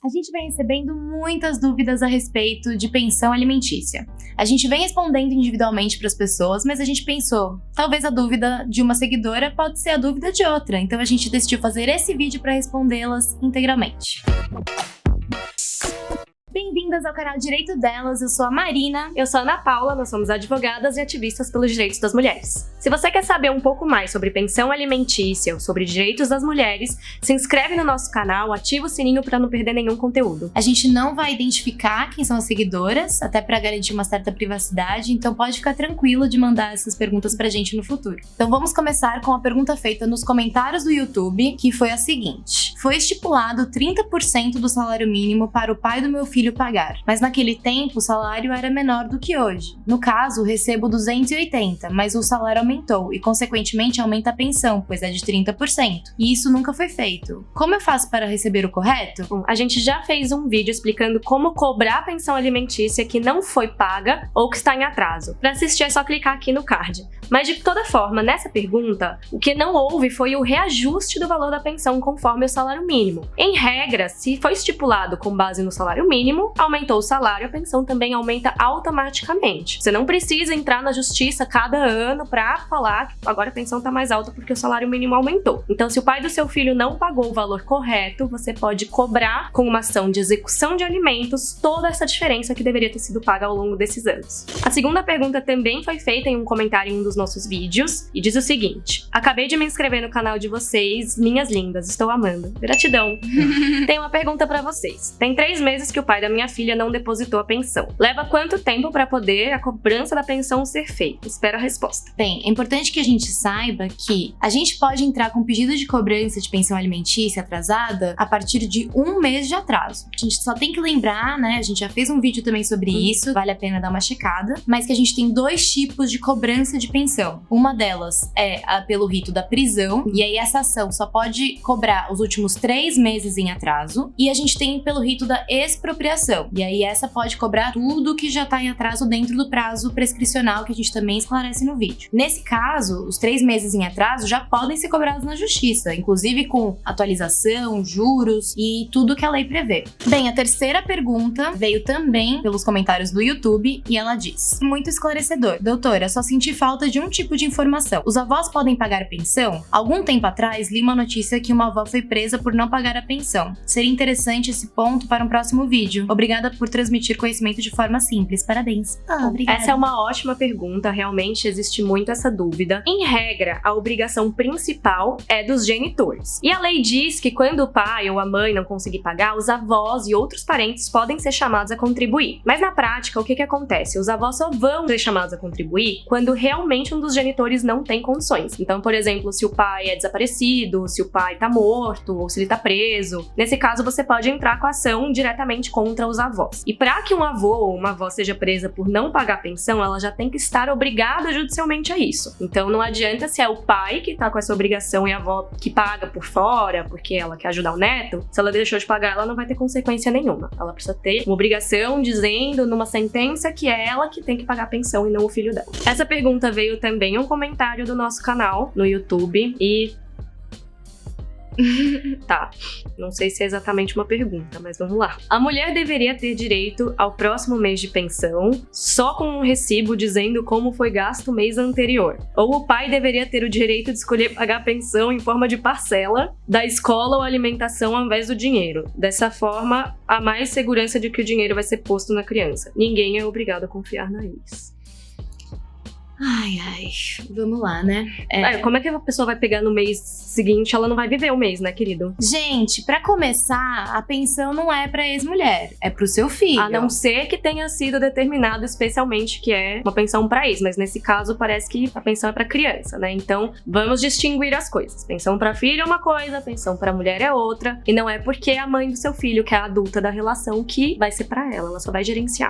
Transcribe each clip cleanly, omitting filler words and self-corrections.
A gente vem recebendo muitas dúvidas a respeito de pensão alimentícia. A gente vem respondendo individualmente para as pessoas, mas a gente pensou, talvez a dúvida de uma seguidora pode ser a dúvida de outra, então a gente decidiu fazer esse vídeo para respondê-las integralmente. Bem-vindas ao canal Direito Delas, eu sou a Marina. Eu sou a Ana Paula, nós somos advogadas e ativistas pelos direitos das mulheres. Se você quer saber um pouco mais sobre pensão alimentícia ou sobre direitos das mulheres, se inscreve no nosso canal, ativa o sininho para não perder nenhum conteúdo. A gente não vai identificar quem são as seguidoras, até para garantir uma certa privacidade, então pode ficar tranquilo de mandar essas perguntas pra gente no futuro. Então vamos começar com a pergunta feita nos comentários do YouTube, que foi a seguinte: foi estipulado 30% do salário mínimo para o pai do meu filho pagar, mas naquele tempo o salário era menor do que hoje. No caso, recebo 280, mas o salário aumentou e consequentemente aumenta a pensão, pois é de 30%. E isso nunca foi feito. Como eu faço para receber o correto? Bom, a gente já fez um vídeo explicando como cobrar a pensão alimentícia que não foi paga ou que está em atraso. Para assistir é só clicar aqui no card. Mas de toda forma, nessa pergunta, o que não houve foi o reajuste do valor da pensão conforme o salário mínimo. Em regra, se foi estipulado com base no salário mínimo, aumentou o salário, a pensão também aumenta automaticamente. Você não precisa entrar na justiça cada ano para falar que agora a pensão está mais alta porque o salário mínimo aumentou. Então, se o pai do seu filho não pagou o valor correto, você pode cobrar com uma ação de execução de alimentos toda essa diferença que deveria ter sido paga ao longo desses anos. A segunda pergunta também foi feita em um comentário em um dos nossos vídeos e diz o seguinte: acabei de me inscrever no canal de vocês, minhas lindas, estou amando. Gratidão. Tem uma pergunta para vocês. Tem 3 meses que o pai da minha filha não depositou a pensão. Leva quanto tempo para poder a cobrança da pensão ser feita? Espero a resposta. Bem, é importante que a gente saiba que a gente pode entrar com pedido de cobrança de pensão alimentícia atrasada a partir de 1 mês de atraso. A gente só tem que lembrar, né? A gente já fez um vídeo também sobre isso, vale a pena dar uma checada, mas que a gente tem 2 tipos de cobrança de pensão. Uma delas é pelo rito da prisão, e aí essa ação só pode cobrar os últimos 3 meses em atraso, e a gente tem pelo rito da expropriação. E aí essa pode cobrar tudo que já tá em atraso dentro do prazo prescricional, que a gente também esclarece no vídeo. Nesse caso, os 3 meses em atraso já podem ser cobrados na justiça, inclusive com atualização, juros e tudo que a lei prevê. Bem, a terceira pergunta veio também pelos comentários do YouTube e ela diz: muito esclarecedor. Doutora, só senti falta de um tipo de informação. Os avós podem pagar a pensão? Algum tempo atrás, li uma notícia que uma avó foi presa por não pagar a pensão. Seria interessante esse ponto para um próximo vídeo. Obrigada por transmitir conhecimento de forma simples. Parabéns. Obrigada. Essa é uma ótima pergunta, realmente existe muito essa dúvida. Em regra, a obrigação principal é dos genitores. E a lei diz que quando o pai ou a mãe não conseguir pagar, os avós e outros parentes podem ser chamados a contribuir. Mas na prática, o que acontece? Os avós só vão ser chamados a contribuir quando realmente um dos genitores não tem condições. Então, por exemplo, se o pai é desaparecido, se o pai tá morto ou se ele tá preso, nesse caso você pode entrar com a ação diretamente contra os avós. E para que um avô ou uma avó seja presa por não pagar a pensão, ela já tem que estar obrigada judicialmente a isso. Então não adianta se é o pai que tá com essa obrigação e a avó que paga por fora, porque ela quer ajudar o neto, se ela deixou de pagar, ela não vai ter consequência nenhuma. Ela precisa ter uma obrigação dizendo numa sentença que é ela que tem que pagar a pensão e não o filho dela. Essa pergunta veio também em um comentário do nosso canal no YouTube e... Tá, não sei se é exatamente uma pergunta, mas vamos lá. A mulher deveria ter direito ao próximo mês de pensão só com um recibo dizendo como foi gasto o mês anterior? Ou o pai deveria ter o direito de escolher pagar a pensão em forma de parcela da escola ou alimentação ao invés do dinheiro? Dessa forma, há mais segurança de que o dinheiro vai ser posto na criança. Ninguém é obrigado a confiar na ex. Ai, vamos lá, né? Como é que a pessoa vai pegar no mês seguinte? Ela não vai viver o mês, né, querido? Gente, pra começar, a pensão não é pra ex-mulher, é pro seu filho. A não ser que tenha sido determinado especialmente que é uma pensão pra ex, mas nesse caso parece que a pensão é pra criança, né? Então, vamos distinguir as coisas. Pensão pra filho é uma coisa, pensão pra mulher é outra, e não é porque é a mãe do seu filho, que é a adulta da relação, que vai ser pra ela só vai gerenciar.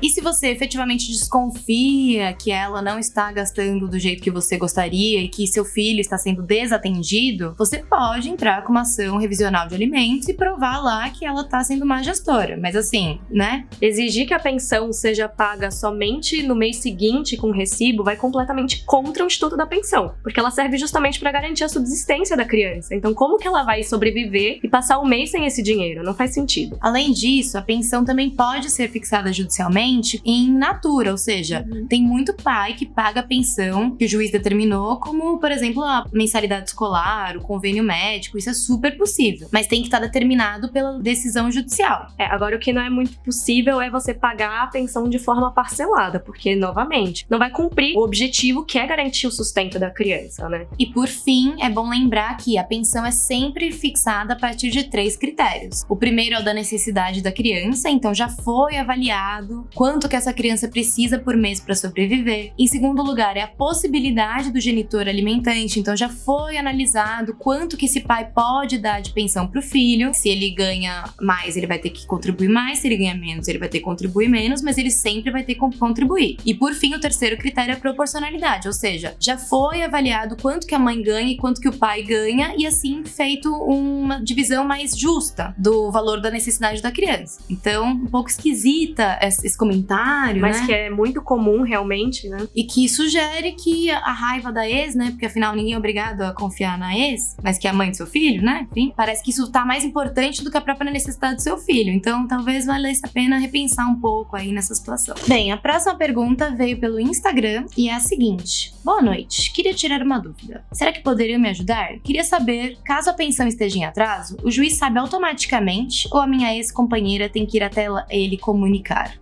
E se você efetivamente desconfia que ela não está gastando do jeito que você gostaria e que seu filho está sendo desatendido, você pode entrar com uma ação revisional de alimentos e provar lá que ela está sendo má gestora. Mas assim, né? Exigir que a pensão seja paga somente no mês seguinte com recibo vai completamente contra o Instituto da Pensão, porque ela serve justamente para garantir a subsistência da criança. Então, como que ela vai sobreviver e passar um mês sem esse dinheiro? Não faz sentido. Além disso, a pensão também pode ser fixada judicialmente em natura, ou seja, tem muito pai que paga a pensão que o juiz determinou, como, por exemplo, a mensalidade escolar, o convênio médico, isso é super possível, mas tem que estar determinado pela decisão judicial. Agora o que não é muito possível é você pagar a pensão de forma parcelada, porque, novamente, não vai cumprir o objetivo que é garantir o sustento da criança, né? E por fim, é bom lembrar que a pensão é sempre fixada a partir de 3 critérios. O primeiro é o da necessidade da criança, então já foi avaliado quanto que essa criança precisa por mês para sobreviver. Em segundo lugar, é a possibilidade do genitor alimentante, então já foi analisado quanto que esse pai pode dar de pensão para o filho. Se ele ganha mais, ele vai ter que contribuir mais, se ele ganha menos, ele vai ter que contribuir menos, mas ele sempre vai ter que contribuir. E por fim, o terceiro critério é a proporcionalidade, ou seja, já foi avaliado quanto que a mãe ganha e quanto que o pai ganha e assim feito uma divisão mais justa do valor da necessidade da criança. Então, um pouco esquisita esse comentário, mas né? que é muito comum realmente, né? E que sugere que a raiva da ex, né? Porque afinal ninguém é obrigado a confiar na ex, mas que é a mãe do seu filho, né? Enfim, parece que isso tá mais importante do que a própria necessidade do seu filho. Então, talvez valesse a pena repensar um pouco aí nessa situação. Bem, a próxima pergunta veio pelo Instagram e é a seguinte: boa noite, queria tirar uma dúvida. Será que poderiam me ajudar? Queria saber, caso a pensão esteja em atraso, o juiz sabe automaticamente ou a minha ex-companheira tem que ir até ele comunicar?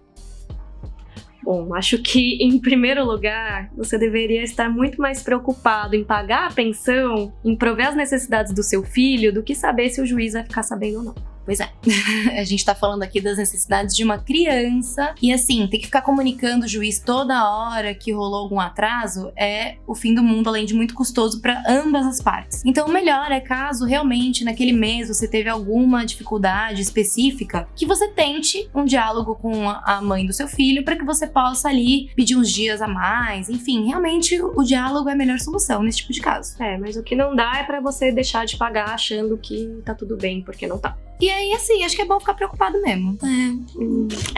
Bom, acho que, em primeiro lugar, você deveria estar muito mais preocupado em pagar a pensão, em prover as necessidades do seu filho, do que saber se o juiz vai ficar sabendo ou não. Pois é, a gente tá falando aqui das necessidades de uma criança e assim, ter que ficar comunicando o juiz toda hora que rolou algum atraso é o fim do mundo, além de muito custoso para ambas as partes. Então o melhor é, caso realmente naquele mês você teve alguma dificuldade específica, que você tente um diálogo com a mãe do seu filho para que você possa ali pedir uns dias a mais, enfim, realmente o diálogo é a melhor solução nesse tipo de caso. Mas o que não dá é para você deixar de pagar achando que tá tudo bem, porque não tá. E aí, assim, acho que é bom ficar preocupado mesmo.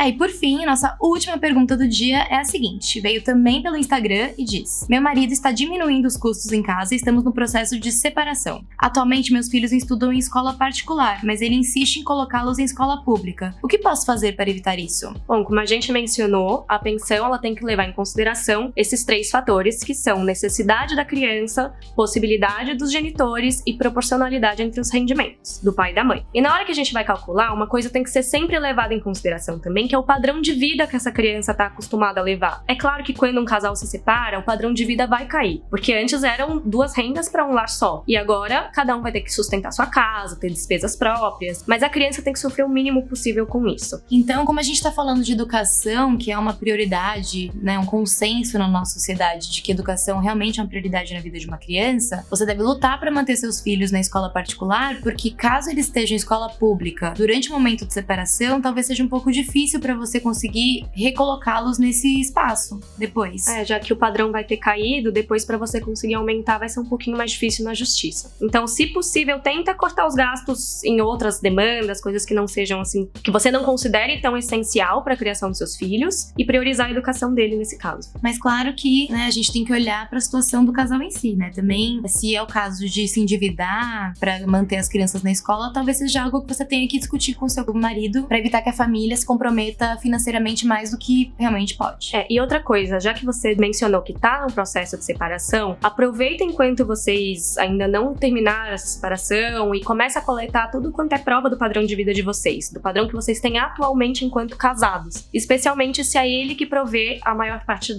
E por fim, nossa última pergunta do dia é a seguinte. Veio também pelo Instagram e diz: meu marido está diminuindo os custos em casa e estamos no processo de separação. Atualmente, meus filhos estudam em escola particular, mas ele insiste em colocá-los em escola pública. O que posso fazer para evitar isso? Bom, como a gente mencionou, a pensão ela tem que levar em consideração esses 3 fatores, que são necessidade da criança, possibilidade dos genitores e proporcionalidade entre os rendimentos do pai e da mãe. E na hora que a gente vai calcular, uma coisa tem que ser sempre levada em consideração também, que é o padrão de vida que essa criança está acostumada a levar. É claro que quando um casal se separa, o padrão de vida vai cair, porque antes eram 2 rendas para um lar só, e agora cada um vai ter que sustentar sua casa, ter despesas próprias, mas a criança tem que sofrer o mínimo possível com isso. Então, como a gente está falando de educação, que é uma prioridade, né, um consenso na nossa sociedade de que educação realmente é uma prioridade na vida de uma criança, você deve lutar para manter seus filhos na escola particular, porque caso eles estejam em escola pública durante o momento de separação, talvez seja um pouco difícil para você conseguir recolocá-los nesse espaço depois. Já que o padrão vai ter caído, depois para você conseguir aumentar vai ser um pouquinho mais difícil na justiça. Então, se possível, tenta cortar os gastos em outras demandas, coisas que não sejam assim, que você não considere tão essencial para a criação dos seus filhos, e priorizar a educação dele nesse caso. Mas claro que, né, a gente tem que olhar para a situação do casal em si, né? Também, se é o caso de se endividar para manter as crianças na escola, talvez seja algo que você tenha que discutir com seu marido para evitar que a família se comprometa financeiramente mais do que realmente pode. E outra coisa, já que você mencionou que tá no processo de separação, aproveita enquanto vocês ainda não terminaram essa separação e começa a coletar tudo quanto é prova do padrão de vida de vocês, do padrão que vocês têm atualmente enquanto casados, especialmente se é ele que provê a maior parte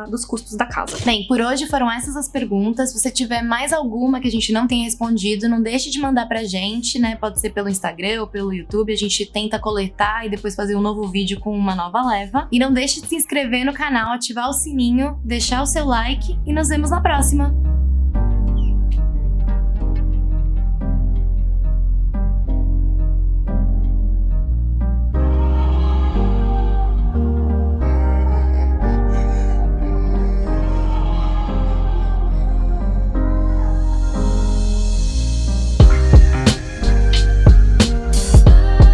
dos custos da casa. Bem, por hoje foram essas as perguntas. Se você tiver mais alguma que a gente não tenha respondido, não deixe de mandar pra gente, né? Pode ser pelo Instagram ou pelo YouTube, a gente tenta coletar e depois fazer um novo vídeo com uma nova leva. E não deixe de se inscrever no canal, ativar o sininho, deixar o seu like e nos vemos na próxima!